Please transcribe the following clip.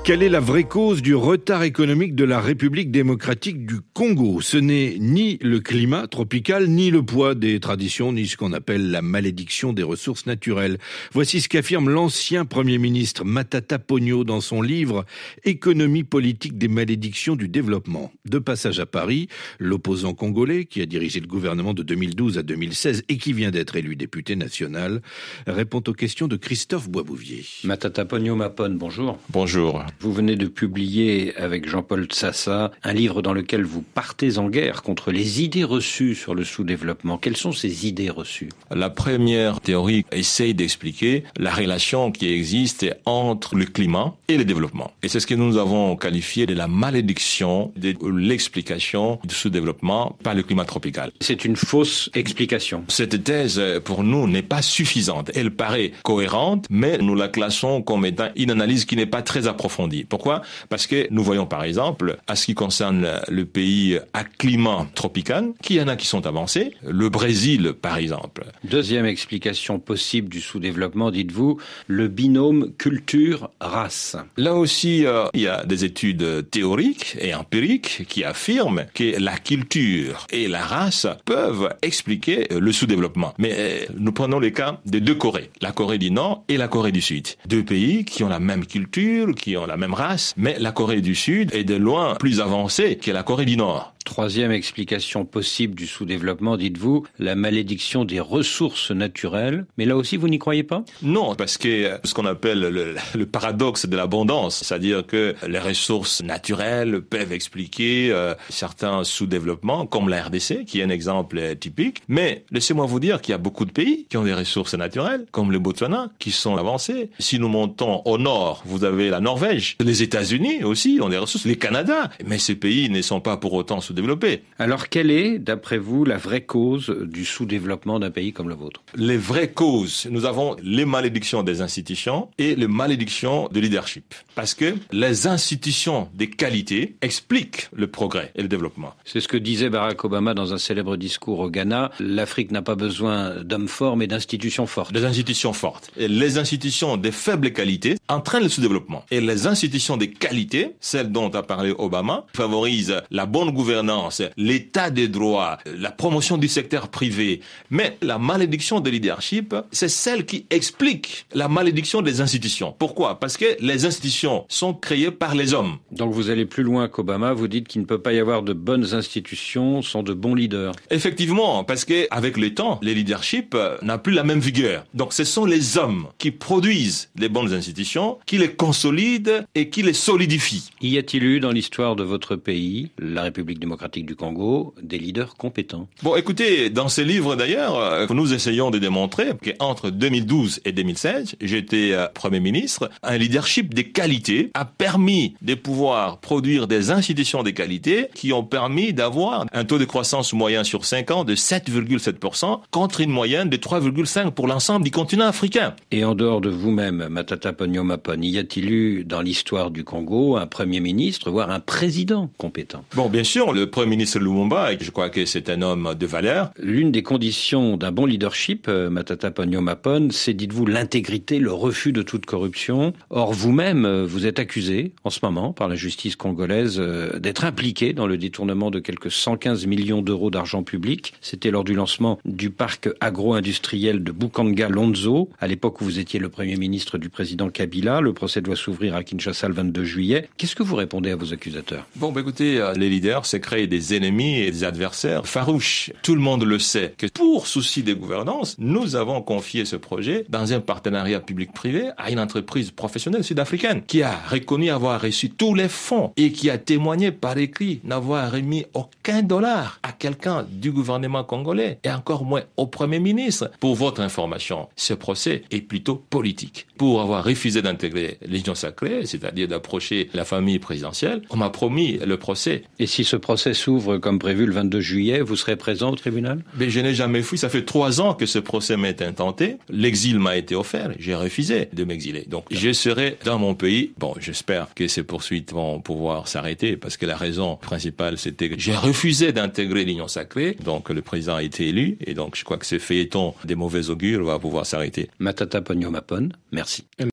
Quelle est la vraie cause du retard économique de la République démocratique du Congo? Ce n'est ni le climat tropical, ni le poids des traditions, ni ce qu'on appelle la malédiction des ressources naturelles. Voici ce qu'affirme l'ancien Premier ministre Matata Ponyo dans son livre « Économie politique des malédictions du développement ». De passage à Paris, l'opposant congolais, qui a dirigé le gouvernement de 2012 à 2016 et qui vient d'être élu député national, répond aux questions de Christophe Boisbouvier. Matata Ponyo Mapone, bonjour. Bonjour. Vous venez de publier avec Jean-Paul Tsassa un livre dans lequel vous partez en guerre contre les idées reçues sur le sous-développement. Quelles sont ces idées reçues? La première théorie essaye d'expliquer la relation qui existe entre le climat et le développement. Et c'est ce que nous avons qualifié de la malédiction de l'explication du sous-développement par le climat tropical. C'est une fausse explication. Cette thèse, pour nous, n'est pas suffisante. Elle paraît cohérente, mais nous la classons comme étant une analyse qui n'est pas très approfondie. Pourquoi? Parce que nous voyons par exemple, à ce qui concerne le pays à climat tropical, qu'il y en a qui sont avancés, le Brésil par exemple. Deuxième explication possible du sous-développement, dites-vous, le binôme culture-race. Là aussi, il y a des études théoriques et empiriques qui affirment que la culture et la race peuvent expliquer le sous-développement. Mais nous prenons les cas de deux Corées, la Corée du Nord et la Corée du Sud. Deux pays qui ont la même culture, qui ont la même race, mais la Corée du Sud est de loin plus avancée que la Corée du Nord. Troisième explication possible du sous-développement, dites-vous, la malédiction des ressources naturelles. Mais là aussi, vous n'y croyez pas? Non, parce que ce qu'on appelle le paradoxe de l'abondance, c'est-à-dire que les ressources naturelles peuvent expliquer certains sous-développements, comme la RDC, qui est un exemple typique. Mais laissez-moi vous dire qu'il y a beaucoup de pays qui ont des ressources naturelles, comme le Botswana, qui sont avancés. Si nous montons au nord, vous avez la Norvège, les États-Unis aussi ont des ressources, les Canada. Mais ces pays ne sont pas pour autant sous-développés. Alors, quelle est, d'après vous, la vraie cause du sous-développement d'un pays comme le vôtre? Les vraies causes, nous avons les malédictions des institutions et les malédictions de leadership. Parce que les institutions de qualité expliquent le progrès et le développement. C'est ce que disait Barack Obama dans un célèbre discours au Ghana. L'Afrique n'a pas besoin d'hommes forts, mais d'institutions fortes. Des institutions fortes. Et les institutions de faible qualité entraînent le sous-développement. Et les institutions de qualité, celles dont a parlé Obama, favorisent la bonne gouvernance, l'état des droits, la promotion du secteur privé. Mais la malédiction de leadership, c'est celle qui explique la malédiction des institutions. Pourquoi? Parce que les institutions sont créées par les hommes. Donc vous allez plus loin qu'Obama, vous dites qu'il ne peut pas y avoir de bonnes institutions sans de bons leaders. Effectivement, parce que avec le temps, le leadership n'a plus la même vigueur. Donc ce sont les hommes qui produisent les bonnes institutions, qui les consolident et qui les solidifient. Y a-t-il eu dans l'histoire de votre pays, la République démocratique du Congo, des leaders compétents? Bon, écoutez, dans ces livres d'ailleurs, nous essayons de démontrer qu'entre 2012 et 2016, j'étais Premier ministre, un leadership de qualité a permis de pouvoir produire des institutions de qualité qui ont permis d'avoir un taux de croissance moyen sur 5 ans de 7,7% contre une moyenne de 3,5% pour l'ensemble du continent africain. Et en dehors de vous-même, Matata Ponyo Mapone, y a-t-il eu dans l'histoire du Congo un Premier ministre, voire un président compétent? Bon, bien sûr, le Premier ministre Lumumba, je crois que c'est un homme de valeur. L'une des conditions d'un bon leadership, Matata Ponyo Mapone, c'est, dites-vous, l'intégrité, le refus de toute corruption. Or, vous-même, vous êtes accusé, en ce moment, par la justice congolaise, d'être impliqué dans le détournement de quelques 115 millions d'euros d'argent public. C'était lors du lancement du parc agro-industriel de Bukanga-Lonzo, à l'époque où vous étiez le Premier ministre du président Kabila. Le procès doit s'ouvrir à Kinshasa le 22 juillet. Qu'est-ce que vous répondez à vos accusateurs? Bon, écoutez, les leaders, c'est créer des ennemis et des adversaires farouches. Tout le monde le sait que pour souci de gouvernance, nous avons confié ce projet dans un partenariat public-privé à une entreprise professionnelle sud-africaine qui a reconnu avoir reçu tous les fonds et qui a témoigné par écrit n'avoir remis aucun dollar à quelqu'un du gouvernement congolais et encore moins au Premier ministre. Pour votre information, ce procès est plutôt politique. Pour avoir refusé d'intégrer l'Union sacrée, c'est-à-dire d'approcher la famille présidentielle, on m'a promis le procès. Et si ce procès s'ouvre comme prévu le 22 juillet, vous serez présent au tribunal? Mais je n'ai jamais fui. Ça fait 3 ans que ce procès m'est intenté. L'exil m'a été offert. J'ai refusé de m'exiler. Donc, je serai dans mon pays. Bon, j'espère que ces poursuites vont pouvoir s'arrêter parce que la raison principale, c'était que j'ai refusé d'intégrer l'Union sacrée. Donc, le président a été élu. Et donc, je crois que ce feuilleton des mauvais augures va pouvoir s'arrêter. Matata Ponyo Mapone, merci.